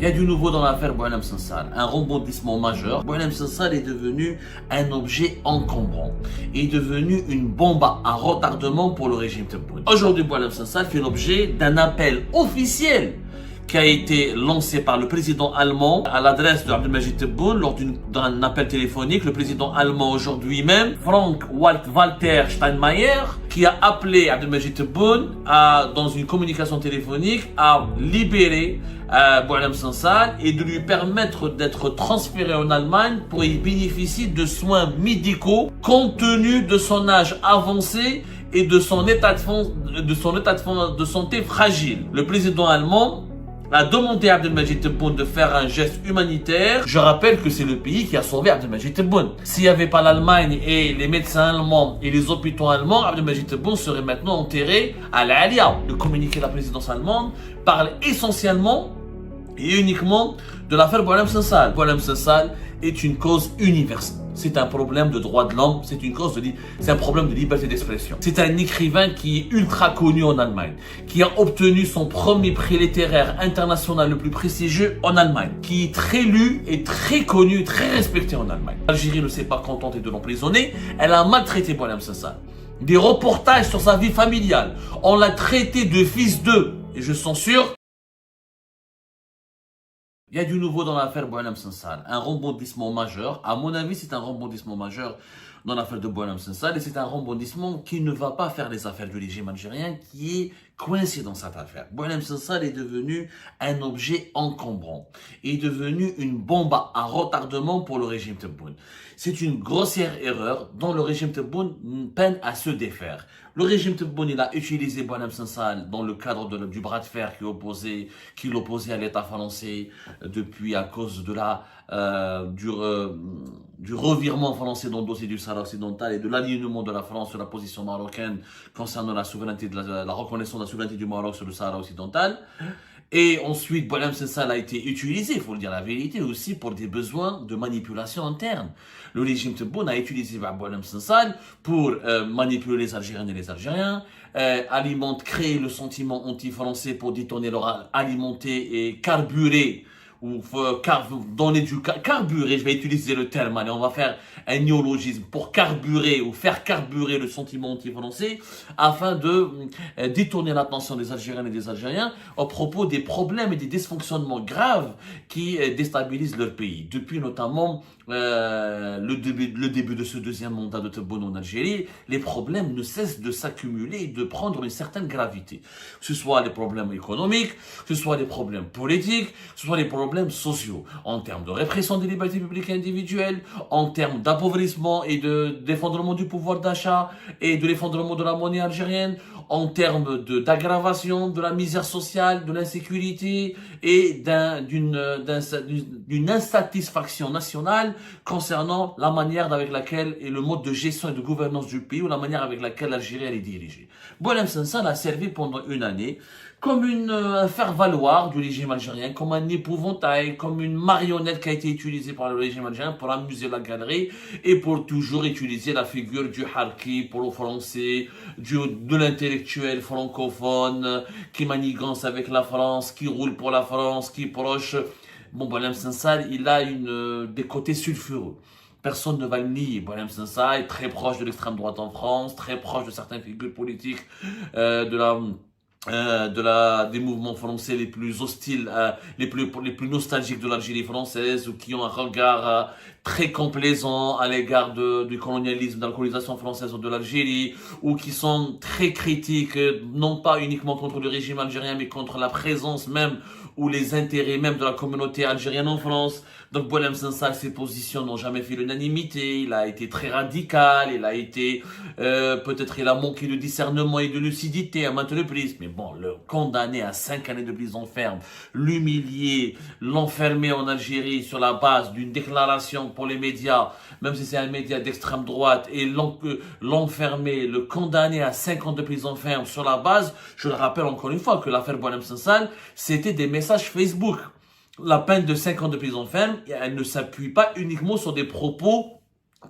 Il y a du nouveau dans l'affaire Boualem Sansal, un rebondissement majeur. Boualem Sansal est devenu un objet encombrant, est devenu une bombe à retardement pour le régime Tebboune. Aujourd'hui, Boualem Sansal fait l'objet d'un appel officiel qui a été lancé par le président allemand à l'adresse de Abdelmajid Tebboune lors d'un appel téléphonique. Le président allemand aujourd'hui même, Frank-Walter Steinmeier, qui a appelé Abdelmajid Tebboune dans une communication téléphonique à libérer Boualem Sansal et de lui permettre d'être transféré en Allemagne pour y bénéficier de soins médicaux compte tenu de son âge avancé et de son état de santé fragile. Le président allemand a demandé à Abdelmajid Tebboune de faire un geste humanitaire. Je rappelle que c'est le pays qui a sauvé Abdelmajid Tebboune. S'il n'y avait pas l'Allemagne et les médecins allemands et les hôpitaux allemands, Abdelmajid Tebboune serait maintenant enterré à La Halia. Le communiqué de la présidence allemande parle essentiellement et uniquement de l'affaire Boualem Sansal. Boualem Sansal est une cause universelle. C'est un problème de droits de l'homme, c'est un problème de liberté d'expression. C'est un écrivain qui est ultra connu en Allemagne, qui a obtenu son premier prix littéraire international le plus prestigieux en Allemagne, qui est très lu et très connu, très respecté en Allemagne. L'Algérie ne s'est pas contentée de l'emprisonner, elle a maltraité Boualem Sansal. Des reportages sur sa vie familiale, on l'a traité de fils d'eux, et je censure. Il y a du nouveau dans l'affaire Boualem Sansal, un rebondissement majeur. À mon avis, c'est un rebondissement majeur dans l'affaire de Boualem Sansal et c'est un rebondissement qui ne va pas faire les affaires du régime algérien qui est coincé dans cette affaire. Boualem Sansal est devenu un objet encombrant, est devenu une bombe à retardement pour le régime Tebboune. C'est une grossière erreur dont le régime Tebboune peine à se défaire. Le régime Tebboune, il a utilisé Boualem Sansal dans le cadre du bras de fer qui l'opposait à l'État français depuis à cause de du revirement français dans le dossier du Sahara occidental et de l'alignement de la France sur la position marocaine concernant la souveraineté la reconnaissance de la souveraineté du Maroc sur le Sahara occidental. Et ensuite, Boualem Sansal a été utilisé, il faut le dire la vérité, aussi pour des besoins de manipulation interne. Le régime Tebboune a utilisé Boualem Sansal pour manipuler les Algériennes et les Algériens, créer le sentiment anti-français pour détourner leur alimenter et carburer ou carburer, je vais utiliser le terme, allez, on va faire un néologisme pour carburer ou faire carburer le sentiment anti-français afin de détourner l'attention des Algériennes et des Algériens au propos des problèmes et des dysfonctionnements graves qui déstabilisent leur pays. Depuis notamment le début de ce deuxième mandat de Tebboune en Algérie, les problèmes ne cessent de s'accumuler et de prendre une certaine gravité. Que ce soit les problèmes économiques, que ce soit les problèmes politiques, que ce soit les problèmes sociaux, en termes de répression des libertés publiques et individuelles, en termes d'appauvrissement et d'effondrement du pouvoir d'achat et de l'effondrement de la monnaie algérienne, en termes d'aggravation de la misère sociale, de l'insécurité et d'une insatisfaction nationale concernant la manière avec laquelle et le mode de gestion et de gouvernance du pays ou la manière avec laquelle l'Algérie est dirigée. Boualem Sansal a servi pendant une année comme un faire-valoir du régime algérien, comme un épouvantail, comme une marionnette qui a été utilisée par le régime algérien pour amuser la galerie et pour toujours utiliser la figure du harki pour le français, de l'intellectuel francophone qui manigance avec la France, qui roule pour la France, qui est proche. Bon, Boualem Sansal, il a des côtés sulfureux. Personne ne va le nier. Boualem Sansal est très proche de l'extrême droite en France, très proche de certaines figures politiques des mouvements français les plus hostiles, les plus nostalgiques de l'Algérie française ou qui ont un regard très complaisant à l'égard du colonialisme, de la colonisation française de l'Algérie, ou qui sont très critiques, non pas uniquement contre le régime algérien, mais contre la présence même ou les intérêts même de la communauté algérienne en France. Donc Boualem Sansal, ses positions n'ont jamais fait l'unanimité, il a été très radical, il a été, peut-être il a manqué de discernement et de lucidité à maintes reprises, mais bon, le condamner à 5 années de prison ferme, l'humilier, l'enfermer en Algérie sur la base d'une déclaration pour les médias, même si c'est un média d'extrême droite, et l'enfermer, le condamner à 5 ans de prison ferme sur la base, je le rappelle encore une fois que l'affaire Boualem Sansal, c'était des messages Facebook. La peine de 5 ans de prison ferme, elle ne s'appuie pas uniquement sur des propos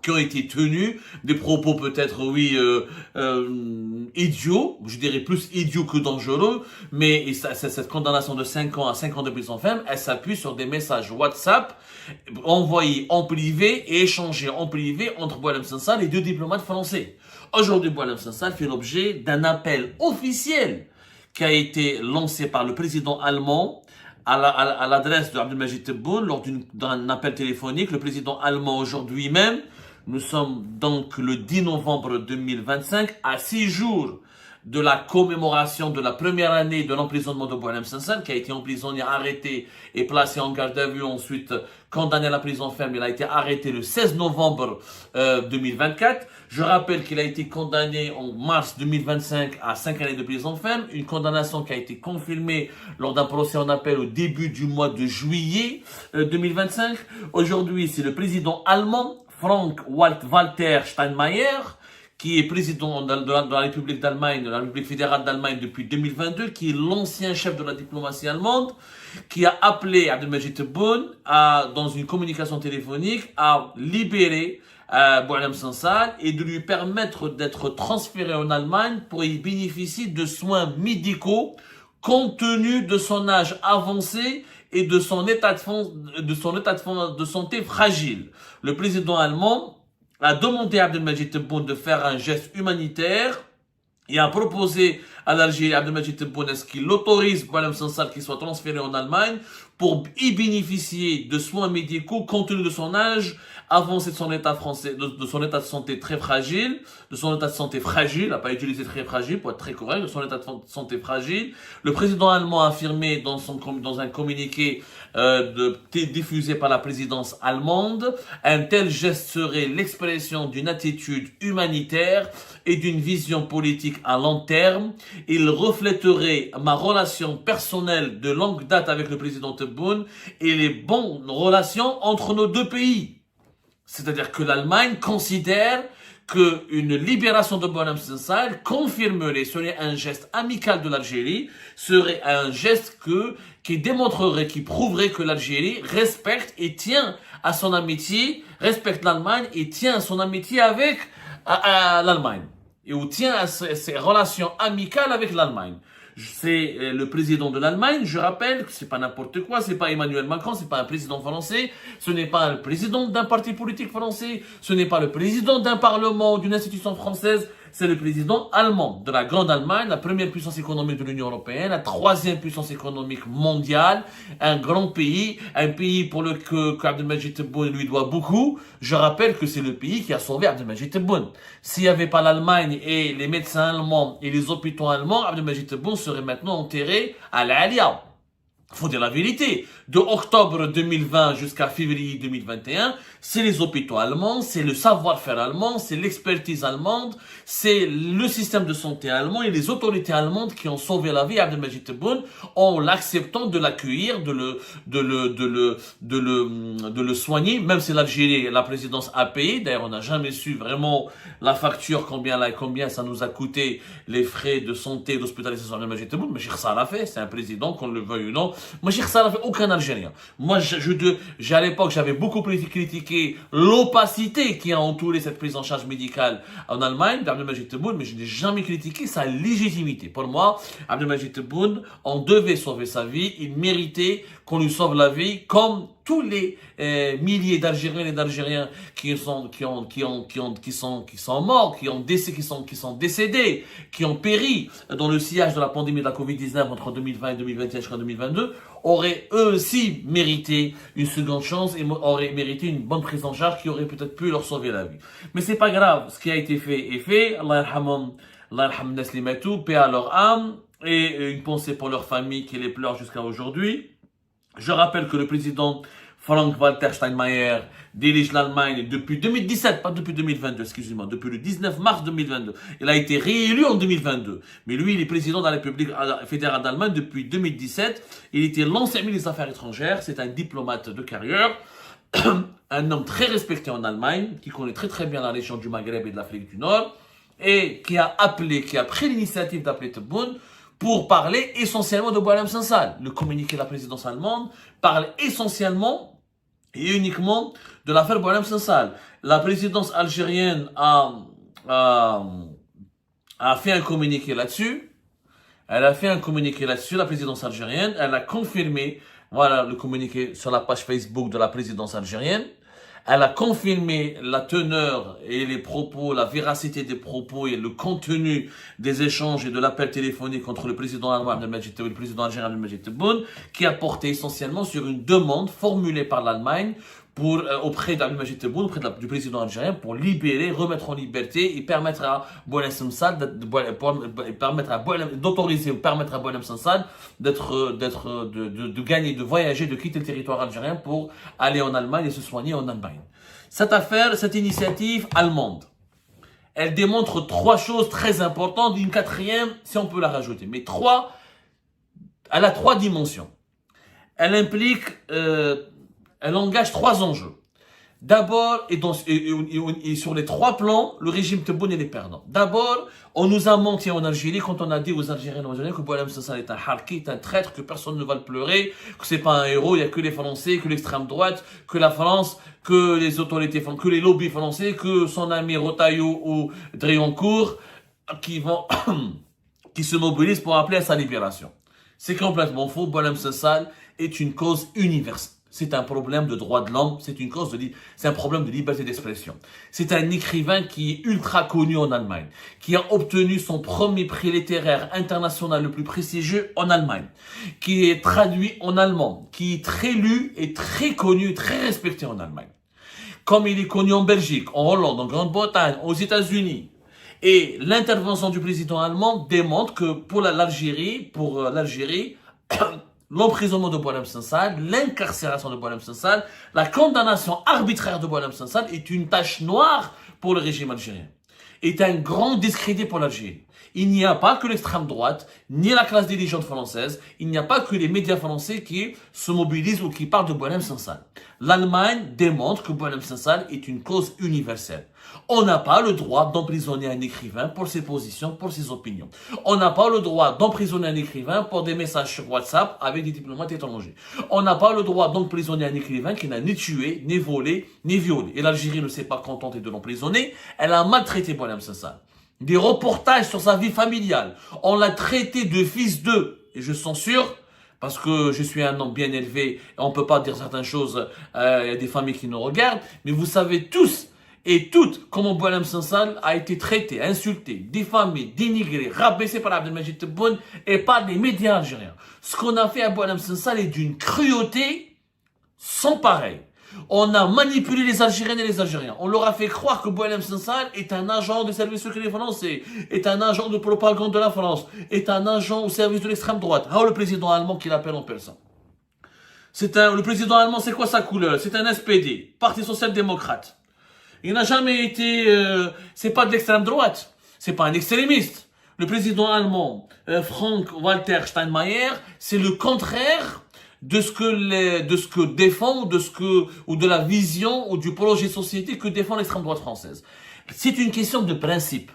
qui ont été tenus, des propos peut-être, oui, idiots, je dirais plus idiots que dangereux, mais cette condamnation de 5 ans à 5 ans de prison ferme, elle s'appuie sur des messages WhatsApp envoyés en privé et échangés en privé entre Boualem Sansal et 2 diplomates français. Aujourd'hui, Boualem Sansal fait l'objet d'un appel officiel qui a été lancé par le président allemand à l'adresse de Abdelmajid Tebboune lors d'un appel téléphonique. Le président allemand aujourd'hui même, nous sommes donc le 10 novembre 2025, à 6 jours de la commémoration de la première année de l'emprisonnement de Boualem Sansal, qui a été emprisonné, arrêté et placé en garde à vue, ensuite condamné à la prison ferme. Il a été arrêté le 16 novembre 2024. Je rappelle qu'il a été condamné en mars 2025 à 5 années de prison ferme, une condamnation qui a été confirmée lors d'un procès en appel au début du mois de juillet 2025. Aujourd'hui, c'est le président allemand Frank-Walter Steinmeier, qui est président de la République d'Allemagne, de la République fédérale d'Allemagne depuis 2022, qui est l'ancien chef de la diplomatie allemande, qui a appelé Abdelmajid Tebboune dans une communication téléphonique à libérer Boualem Sansal et de lui permettre d'être transféré en Allemagne pour y bénéficier de soins médicaux compte tenu de son âge avancé et de son état de santé fragile. Le président allemand a demandé à Abdelmajid Tebboune de faire un geste humanitaire et a proposé à l'Algérie, Abdelmajid Tebboune, est-ce qu'il autorise Boualem Sansal qu'il soit transféré en Allemagne pour y bénéficier de soins médicaux compte tenu de son âge avancé, de son état français, de son état de santé très fragile, de son état de santé fragile, il n'a pas utilisé très fragile pour être très correct, de son état de santé fragile. Le président allemand a affirmé dans un communiqué diffusé par la présidence allemande, un tel geste serait l'expression d'une attitude humanitaire et d'une vision politique à long terme. Il reflèterait ma relation personnelle de longue date avec le président Tebboune et les bonnes relations entre nos deux pays. C'est-à-dire que l'Allemagne considère qu'une libération de Boualem Sansal confirmerait, serait un geste amical de l'Algérie, serait un geste qui démontrerait, qui prouverait que l'Algérie respecte et tient à son amitié, respecte l'Allemagne et tient à son amitié avec l'Allemagne. Et ou tient à ses relations amicales avec l'Allemagne. C'est le président de l'Allemagne, je rappelle que c'est pas n'importe quoi, c'est pas Emmanuel Macron, c'est pas un président français, ce n'est pas le président d'un parti politique français, ce n'est pas le président d'un parlement ou d'une institution française, c'est le président allemand de la Grande Allemagne, la première puissance économique de l'Union européenne, la troisième puissance économique mondiale, un grand pays, un pays pour que Abdelmajid Tebboune lui doit beaucoup. Je rappelle que c'est le pays qui a sauvé Abdelmajid Tebboune. S'il n'y avait pas l'Allemagne et les médecins allemands et les hôpitaux allemands, Abdelmajid Tebboune serait maintenant enterré à La Halia. Faut dire la vérité. De octobre 2020 jusqu'à février 2021, c'est les hôpitaux allemands, c'est le savoir-faire allemand, c'est l'expertise allemande, c'est le système de santé allemand et les autorités allemandes qui ont sauvé la vie à Abdelmajid Tebboune en l'acceptant de l'accueillir, de le soigner, même si l'Algérie, la présidence a payé. D'ailleurs, on n'a jamais su vraiment la facture, combien ça nous a coûté les frais de santé, d'hospitalisation d'Abdelmajid Tebboune. Mais Chirsa l'a fait, c'est un président, qu'on le veuille ou non. Moi, Chirsa l'a fait, aucun Algérien. Moi, à l'époque, j'avais beaucoup critiqué l'opacité qui a entouré cette prise en charge médicale en Allemagne d'Abdelmajid Tebboune, mais je n'ai jamais critiqué sa légitimité. Pour moi, Abdelmajid Tebboune, on devait sauver sa vie, il méritait qu'on lui sauve la vie, comme tous les milliers d'Algériens et d'Algériens qui sont morts, qui sont décédés, qui ont péri dans le sillage de la pandémie de la Covid-19 entre 2020 et 2021 jusqu'en 2022, auraient eux aussi mérité une seconde chance et auraient mérité une bonne prise en charge qui aurait peut-être pu leur sauver la vie. Mais c'est pas grave, ce qui a été fait est fait. Allah yarham nas li matou, paix à leur âme et une pensée pour leur famille qui les pleure jusqu'à aujourd'hui. Je rappelle que le président Frank-Walter Steinmeier dirige l'Allemagne depuis 2017, pas depuis 2022, excusez-moi, depuis le 19 mars 2022. Il a été réélu en 2022. Mais lui, il est président de la République fédérale d'Allemagne depuis 2017. Il était l'ancien ministre des Affaires étrangères. C'est un diplomate de carrière. Un homme très respecté en Allemagne, qui connaît très très bien la région du Maghreb et de l'Afrique du Nord, et qui a pris l'initiative d'appeler Tebboune pour parler essentiellement de Boualem Sansal. Le communiqué de la présidence allemande parle essentiellement et uniquement de l'affaire Boualem Sansal. La présidence algérienne a fait un communiqué là-dessus. Elle a fait un communiqué là-dessus, la présidence algérienne. Elle a confirmé, voilà le communiqué sur la page Facebook de la présidence algérienne. Elle a confirmé la teneur et les propos, la véracité des propos et le contenu des échanges et de l'appel téléphonique entre le président allemand Abdelmajid Tebboune et le président algérien Abdelmajid Tebboune, qui a porté essentiellement sur une demande formulée par l'Allemagne auprès d'Abdelmajid Tebboune, du président algérien, pour libérer, remettre en liberté et permettre à Boualem Sansal d'autoriser ou permettre à Boualem Sansal de gagner, de voyager, de quitter le territoire algérien pour aller en Allemagne et se soigner en Allemagne. Cette affaire, cette initiative allemande, elle démontre trois choses très importantes, une quatrième si on peut la rajouter, mais elle a trois dimensions. Elle implique elle engage trois enjeux. D'abord, et sur les trois plans, le régime Tebboune est perdant. D'abord, on nous a menti en Algérie quand on a dit aux Algériens et aux Algériens que Boualem Sansal est un harki, est un traître, que personne ne va le pleurer, que c'est pas un héros, il n'y a que les Français, que l'extrême droite, que la France, que les autorités, que les lobbies français, que son ami Rotaillot ou Driancourt, qui se mobilisent pour appeler à sa libération. C'est complètement faux. Boualem Sansal est une cause universelle. C'est un problème de droits de l'homme, c'est un problème de liberté d'expression. C'est un écrivain qui est ultra connu en Allemagne, qui a obtenu son premier prix littéraire international le plus prestigieux en Allemagne, qui est traduit en allemand, qui est très lu et très connu, très respecté en Allemagne. Comme il est connu en Belgique, en Hollande, en Grande-Bretagne, aux États-Unis. Et l'intervention du président allemand démontre que pour l'Algérie, l'emprisonnement de Boualem Sansal, l'incarcération de Boualem Sansal, la condamnation arbitraire de Boualem Sansal est une tache noire pour le régime algérien. Est un grand discrédit pour l'Algérie. Il n'y a pas que l'extrême droite, ni la classe dirigeante française, il n'y a pas que les médias français qui se mobilisent ou qui parlent de Boualem Sansal. L'Allemagne démontre que Boualem Sansal est une cause universelle. On n'a pas le droit d'emprisonner un écrivain pour ses positions, pour ses opinions. On n'a pas le droit d'emprisonner un écrivain pour des messages sur WhatsApp avec des diplomates étrangers. On n'a pas le droit d'emprisonner un écrivain qui n'a ni tué, ni volé, ni violé. Et l'Algérie ne s'est pas contentée de l'emprisonner, elle a maltraité Boualem Sansal. Des reportages sur sa vie familiale. On l'a traité de fils d'eux. Et je censure, parce que je suis un homme bien élevé, et on ne peut pas dire certaines choses, il y a des familles qui nous regardent, mais vous savez tous et toutes comment Boualem Sansal a été traité, insulté, diffamé, dénigré, rabaissé par Abdelmajid Tebboune et par les médias algériens. Ce qu'on a fait à Boualem Sansal est d'une cruauté sans pareil. On a manipulé les Algériennes et les Algériens. On leur a fait croire que Boualem Sansal est un agent de service secret français, est un agent de propagande de la France, est un agent au service de l'extrême droite. Ah, le président allemand qui l'appelle en personne. Le président allemand, c'est quoi sa couleur? C'est un SPD, Parti social-démocrate. Il n'a jamais été, c'est pas de l'extrême droite. C'est pas un extrémiste. Le président allemand, Frank-Walter Steinmeier, c'est le contraire de ce que défend, ou de la vision, ou du projet de société que défend l'extrême droite française. C'est une question de principe.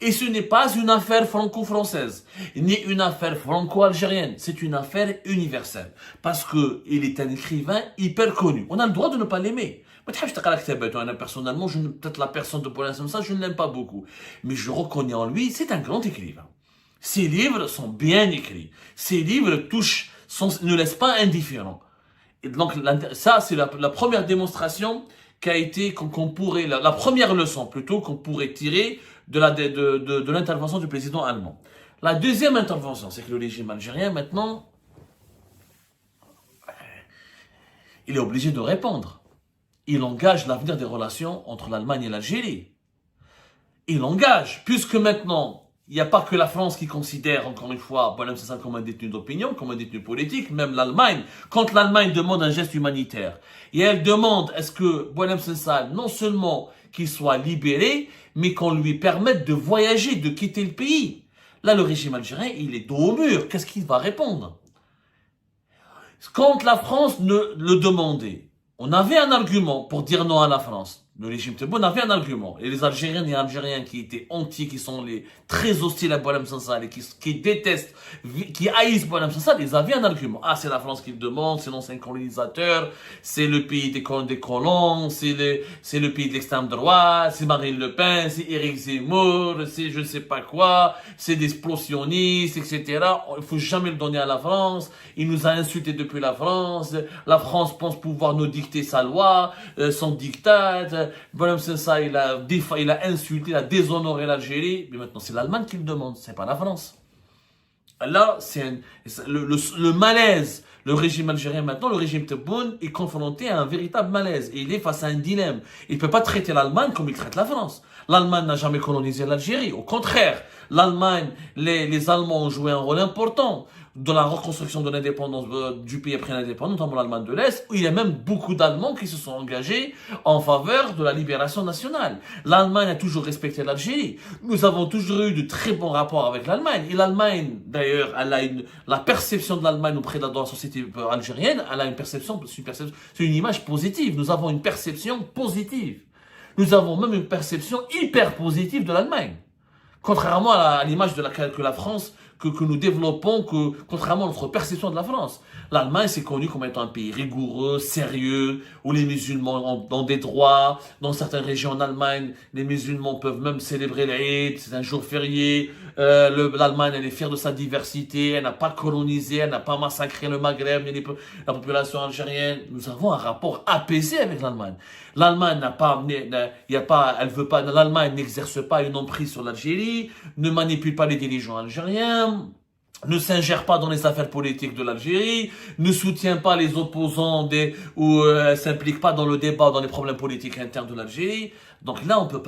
Et ce n'est pas une affaire franco-française, ni une affaire franco-algérienne. C'est une affaire universelle. Parce que il est un écrivain hyper connu. On a le droit de ne pas l'aimer. Personnellement, peut-être la personne de Boualem Sansal, je ne l'aime pas beaucoup. Mais je reconnais en lui, c'est un grand écrivain. Ses livres sont bien écrits. Ses livres ne laissent pas indifférent. Et donc, ça, c'est la première démonstration qu'on pourrait, la première leçon plutôt, qu'on pourrait tirer de l'intervention du président allemand. La deuxième intervention, c'est que le régime algérien, maintenant, il est obligé de répondre. Il engage l'avenir des relations entre l'Allemagne et l'Algérie. Il engage, puisque maintenant, il n'y a pas que la France qui considère, encore une fois, Boualem Sansal comme un détenu d'opinion, comme un détenu politique, même l'Allemagne. Quand l'Allemagne demande un geste humanitaire, et elle demande est-ce que Boualem Sansal, non seulement qu'il soit libéré, mais qu'on lui permette de voyager, de quitter le pays. Là, le régime algérien, il est dos au mur. Qu'est-ce qu'il va répondre? Quand la France le demandait, on avait un argument pour dire non à la France. Le régime Tebboune avait un argument. Et les Algériennes et Algériens qui étaient qui sont très hostiles à Boualem Sansal et qui détestent, qui haïssent Boualem Sansal, ils avaient un argument. Ah, c'est la France qui le demande, c'est l'ancien colonisateur, c'est le pays des colons, c'est le pays de l'extrême droite, c'est Marine Le Pen, c'est Éric Zemmour, c'est je ne sais pas quoi, c'est des explosionnistes, etc. Il faut jamais le donner à la France. Il nous a insultés depuis la France. La France pense pouvoir nous dicter sa loi, son diktat. Boualem Sansal, il a insulté, il a déshonoré l'Algérie. Mais maintenant, c'est l'Allemagne qui le demande, c'est pas la France. Là, c'est le malaise. Le régime algérien maintenant, le régime Tebboune est confronté à un véritable malaise. Et il est face à un dilemme. Il ne peut pas traiter l'Allemagne comme il traite la France. L'Allemagne n'a jamais colonisé l'Algérie. Au contraire, l'Allemagne, les Allemands ont joué un rôle important dans la reconstruction de l'indépendance du pays après l'indépendance, notamment l'Allemagne de l'Est, où il y a même beaucoup d'Allemands qui se sont engagés en faveur de la libération nationale. L'Allemagne a toujours respecté l'Algérie. Nous avons toujours eu de très bons rapports avec l'Allemagne. Et l'Allemagne, d'ailleurs, elle a la perception de l'Allemagne auprès de la société algérienne, elle a c'est une image positive. Nous avons une perception positive. Nous avons même une perception hyper positive de l'Allemagne. Contrairement à l'image que la France, que nous développons, contrairement à notre perception de la France. L'Allemagne, c'est connu comme étant un pays rigoureux, sérieux, où les musulmans ont des droits. Dans certaines régions en Allemagne, les musulmans peuvent même célébrer l'Eid, c'est un jour férié. L'Allemagne, elle est fière de sa diversité, elle n'a pas colonisé, elle n'a pas massacré le Maghreb, ni la population algérienne. Nous avons un rapport apaisé avec l'Allemagne. L'Allemagne l'Allemagne n'exerce pas une emprise sur l'Algérie, ne manipule pas les dirigeants algériens, ne s'ingère pas dans les affaires politiques de l'Algérie, ne soutient pas les opposants ou s'implique pas dans le débat, dans les problèmes politiques internes de l'Algérie. Donc là, on peut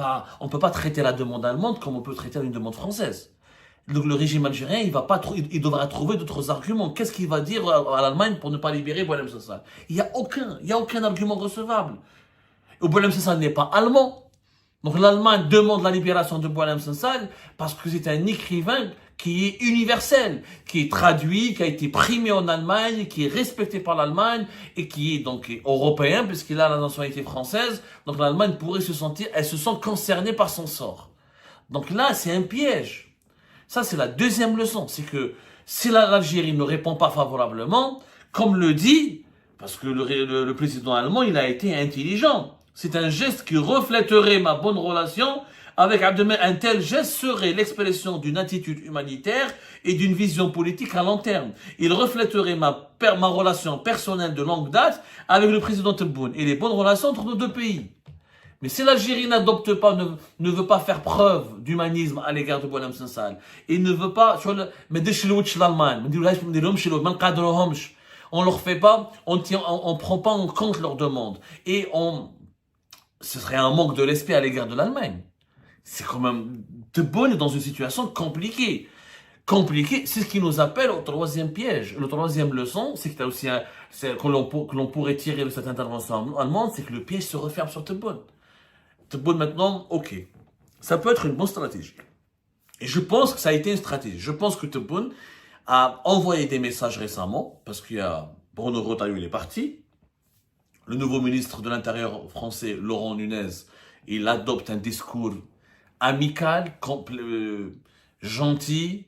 pas traiter la demande allemande comme on peut traiter une demande française. Le régime algérien, il devra trouver d'autres arguments. Qu'est-ce qu'il va dire à l'Allemagne pour ne pas libérer Boualem Sansal? Il y a aucun argument recevable. Et Boualem Sansal n'est pas allemand. Donc l'Allemagne demande la libération de Boualem Sansal parce que c'est un écrivain qui est universel, qui est traduit, qui a été primé en Allemagne, qui est respecté par l'Allemagne et qui est donc européen puisqu'il a la nationalité française. Donc l'Allemagne elle se sent concernée par son sort. Donc là, c'est un piège. Ça, c'est la deuxième leçon. C'est que si l'Algérie ne répond pas favorablement, comme le dit, parce que le président allemand, il a été intelligent. C'est un geste qui reflèterait ma bonne relation avec Abdelmajid. Un tel geste serait l'expression d'une attitude humanitaire et d'une vision politique à long terme. Il reflèterait ma relation personnelle de longue date avec le président Tebboune et les bonnes relations entre nos deux pays. Mais si l'Algérie n'adopte pas, ne veut pas faire preuve d'humanisme à l'égard de Boualem Sansal, et ne veut pas, on leur fait pas, on prend pas en compte leurs demandes. Et ce serait un manque de respect à l'égard de l'Allemagne. C'est quand même, Tebboune est dans une situation compliquée. C'est ce qui nous appelle au troisième piège. Le troisième leçon, c'est qu'il y a aussi que l'on pourrait tirer de cette intervention allemande, c'est que le piège se referme sur Tebboune. Tebboune maintenant, ok. Ça peut être une bonne stratégie. Et je pense que ça a été une stratégie. Je pense que Tebboune a envoyé des messages récemment, parce qu'il y a Bruno Retailleau, il est parti. Le nouveau ministre de l'Intérieur français, Laurent Nunez, il adopte un discours amical, gentil,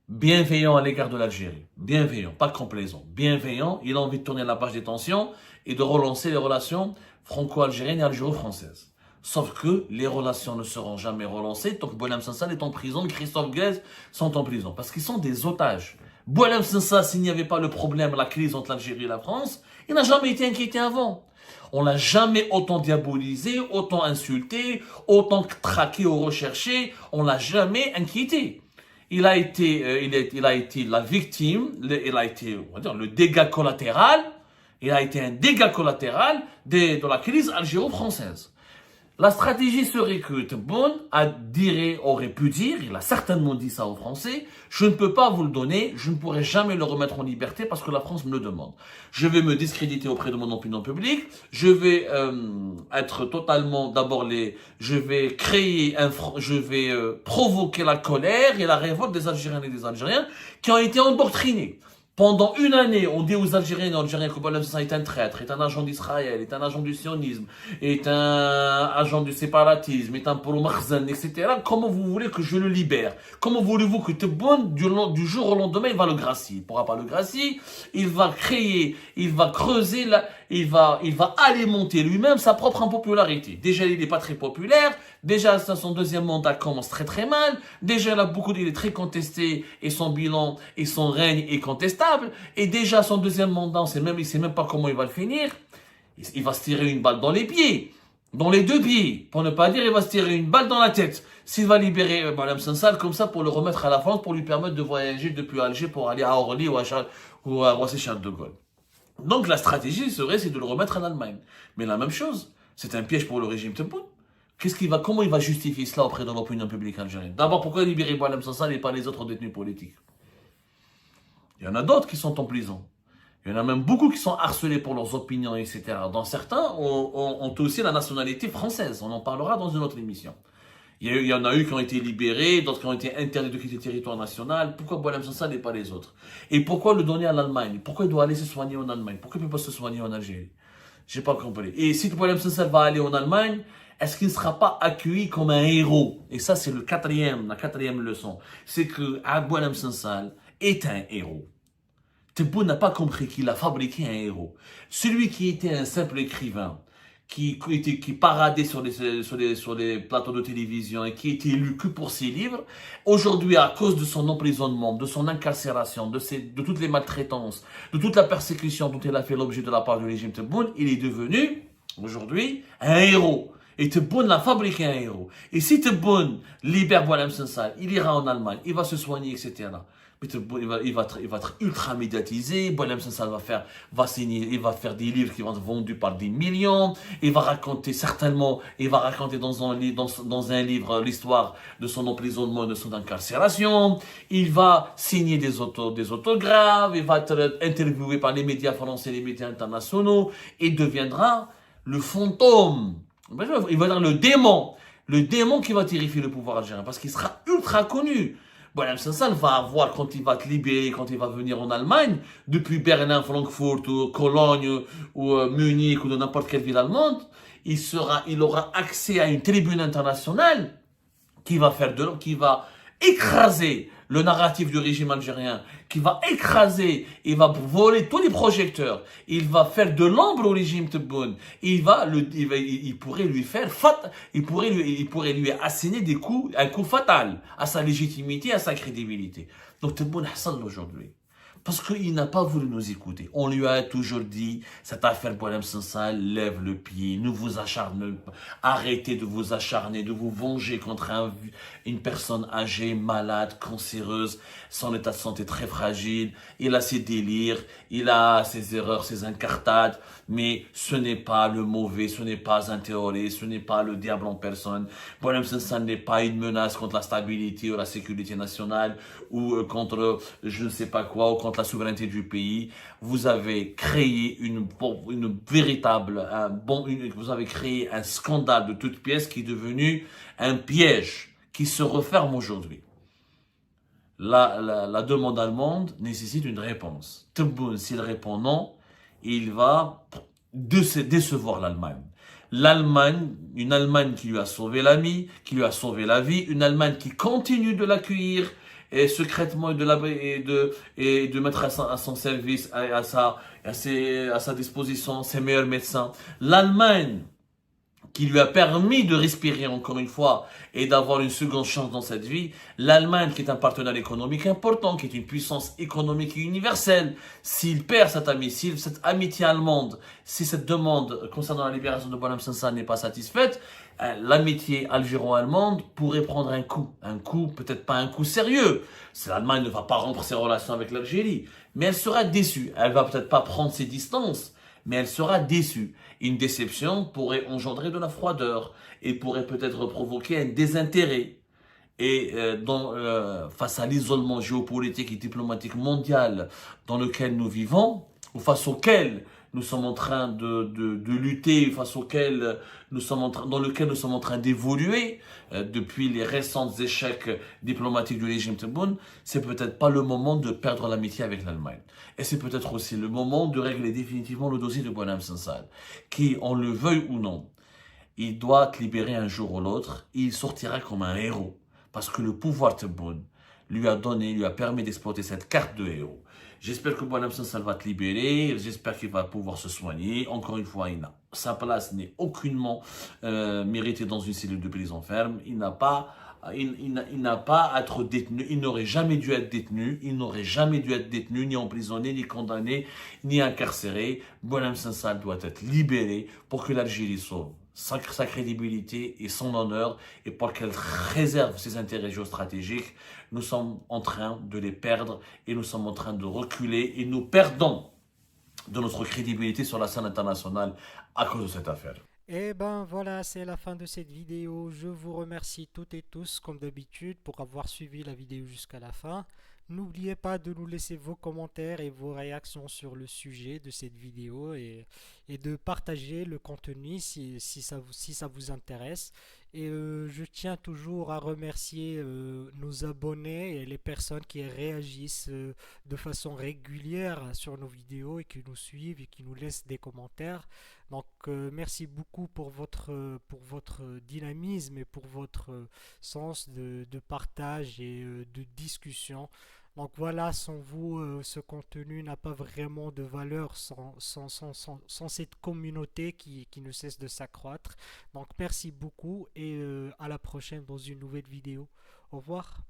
bienveillant à l'égard de l'Algérie. Bienveillant, pas complaisant. Bienveillant, il a envie de tourner la page des tensions et de relancer les relations franco-algériennes et algéro-françaises. Sauf que les relations ne seront jamais relancées tant que Boualem Sansal est en prison, Christophe Guez sont en prison. Parce qu'ils sont des otages. Boualem Sansal, s'il n'y avait pas le problème, la crise entre l'Algérie et la France, il n'a jamais été inquiété avant. On l'a jamais autant diabolisé, autant insulté, autant traqué ou recherché. On l'a jamais inquiété. Il a été la victime, il a été, on va dire, le dégât collatéral. Il a été un dégât collatéral de la crise algéro-française. La stratégie serait que Tebboune aurait pu dire, il a certainement dit ça aux Français, je ne peux pas vous le donner, je ne pourrai jamais le remettre en liberté parce que la France me le demande. Je vais me discréditer auprès de mon opinion publique, je vais être totalement, je vais provoquer la colère et la révolte des Algériennes et des Algériens qui ont été endoctrinés. Pendant une année, on dit aux Algériens et aux Algériens que Boualem Sansal est un traître, est un agent d'Israël, est un agent du sionisme, est un agent du séparatisme, est un pro-Makhzen, etc. Comment vous voulez que je le libère? Comment voulez-vous que Tebboune, du jour au lendemain, il va le gracier? Il ne pourra pas le gracier, il va créer, il va creuser, il va alimenter lui-même sa propre impopularité. Déjà, il n'est pas très populaire. Déjà, son deuxième mandat commence très très mal. Déjà, il est très contesté et son bilan et son règne est contestable. Et déjà, son deuxième mandat, il sait même pas comment il va le finir. Il va se tirer une balle dans les pieds, dans les deux pieds. Pour ne pas dire, il va se tirer une balle dans la tête. S'il va libérer Boualem Sansal comme ça pour le remettre à la France, pour lui permettre de voyager depuis Alger pour aller à Orly ou à Roissy-Charles de Gaulle. Donc la stratégie c'est de le remettre en Allemagne. Mais la même chose, c'est un piège pour le régime Tebboune. Comment il va justifier cela auprès de l'opinion publique algérienne? D'abord, pourquoi libérer Boualem Sansal et pas les autres détenus politiques? Il y en a d'autres qui sont en prison. Il y en a même beaucoup qui sont harcelés pour leurs opinions, etc. Dans certains, ont aussi la nationalité française. On en parlera dans une autre émission. Il y en a eu qui ont été libérés, d'autres qui ont été interdits de quitter le territoire national. Pourquoi Boualem Sansal et pas les autres? Et pourquoi le donner à l'Allemagne? Pourquoi il doit aller se soigner en Allemagne? Pourquoi il ne peut pas se soigner en Algérie? J'ai pas compris. Et si Boualem Sansal va aller en Allemagne, est-ce qu'il ne sera pas accueilli comme un héros? Et ça, c'est la quatrième leçon. C'est que Boualem Sansal est un héros. Tebboune n'a pas compris qu'il a fabriqué un héros. Celui qui était un simple écrivain, qui paradait sur les plateaux de télévision et qui était lu que pour ses livres, aujourd'hui, à cause de son emprisonnement, de son incarcération, de toutes les maltraitances, de toute la persécution dont il a fait l'objet de la part du régime Tebboune, il est devenu, aujourd'hui, un héros. Et Tebboune l'a fabriqué un héros. Et si Tebboune libère Boualem Sansal, il ira en Allemagne, il va se soigner, etc. Mais il va être ultra médiatisé. Boualem Sansal va signer, il va faire des livres qui vont être vendus par des millions. Il va raconter dans un livre l'histoire de son emprisonnement et de son incarcération. Il va signer des autographes. Il va être interviewé par les médias français, les médias internationaux. Et deviendra le fantôme. Il va dire le démon qui va terrifier le pouvoir algérien, parce qu'il sera ultra connu. Boualem Sansal va avoir, quand il va être libéré, quand il va venir en Allemagne, depuis Berlin, Francfort, ou Cologne, ou Munich, ou de n'importe quelle ville allemande, il aura accès à une tribune internationale qui va écraser le narratif du régime algérien, qui va écraser, il va voler tous les projecteurs, il va faire de l'ombre au régime Tebboune, il pourrait lui asséner un coup fatal à sa légitimité, à sa crédibilité. Donc Tebboune Hassan aujourd'hui, parce qu'il n'a pas voulu nous écouter. On lui a toujours dit, cette affaire Boualem Sansal, lève le pied, arrêtez de vous acharner, de vous venger contre une personne âgée, malade, cancéreuse, son état de santé très fragile, il a ses délires, il a ses erreurs, ses incartades, mais ce n'est pas le mauvais, ce n'est pas un terroriste, ce n'est pas le diable en personne. Boualem Sansal n'est pas une menace contre la stabilité ou la sécurité nationale, ou contre je ne sais pas quoi, ou contre la souveraineté du pays. Vous avez créé vous avez créé un scandale de toutes pièces qui est devenu un piège qui se referme aujourd'hui. La demande allemande nécessite une réponse. Tebboune, s'il répond non, il va décevoir l'Allemagne. Une Allemagne qui lui a sauvé l'ami, qui lui a sauvé la vie, une Allemagne qui continue de l'accueillir et secrètement et de mettre à son service, à sa disposition ses meilleurs médecins. L'Allemagne qui lui a permis de respirer encore une fois et d'avoir une seconde chance dans cette vie. L'Allemagne qui est un partenaire économique important, qui est une puissance économique et universelle. S'il perd cette amitié allemande, si cette demande concernant la libération de Boualem Sansal n'est pas satisfaite, l'amitié algéro-allemande pourrait prendre un coup. Un coup, peut-être pas un coup sérieux. L'Allemagne ne va pas rompre ses relations avec l'Algérie, mais elle sera déçue. Elle va peut-être pas prendre ses distances, mais elle sera déçue. Une déception pourrait engendrer de la froideur et pourrait peut-être provoquer un désintérêt. Et face à l'isolement géopolitique et diplomatique mondial dans lequel nous vivons, ou face auquel nous sommes en train de lutter, face auquel dans lequel nous sommes en train d'évoluer depuis les récents échecs diplomatiques du régime Tebboune, c'est peut-être pas le moment de perdre l'amitié avec l'Allemagne. Et c'est peut-être aussi le moment de régler définitivement le dossier de Boualem Sansal, qui, on le veuille ou non, il doit être libéré un jour ou l'autre, il sortira comme un héros. Parce que le pouvoir Tebboune lui a permis d'exploiter cette carte de héros. J'espère que Boualem Sansal va être libéré, j'espère qu'il va pouvoir se soigner. Encore une fois, sa place n'est aucunement méritée dans une cellule de prison ferme. Il n'a pas à être détenu, il n'aurait jamais dû être détenu, ni emprisonné, ni condamné, ni incarcéré. Boualem Sansal doit être libéré pour que l'Algérie sauve sa crédibilité et son honneur, et pour qu'elle réserve ses intérêts géostratégiques. Nous sommes en train de les perdre et nous sommes en train de reculer et nous perdons de notre crédibilité sur la scène internationale à cause de cette affaire. Et ben voilà, c'est la fin de cette vidéo. Je vous remercie toutes et tous, comme d'habitude, pour avoir suivi la vidéo jusqu'à la fin. N'oubliez pas de nous laisser vos commentaires et vos réactions sur le sujet de cette vidéo et de partager le contenu si ça vous intéresse. Et je tiens toujours à remercier nos abonnés et les personnes qui réagissent de façon régulière sur nos vidéos et qui nous suivent et qui nous laissent des commentaires. Donc merci beaucoup pour votre dynamisme et pour votre sens de partage et de discussion. Donc voilà, sans vous, ce contenu n'a pas vraiment de valeur sans cette communauté qui ne cesse de s'accroître. Donc merci beaucoup et à la prochaine dans une nouvelle vidéo. Au revoir.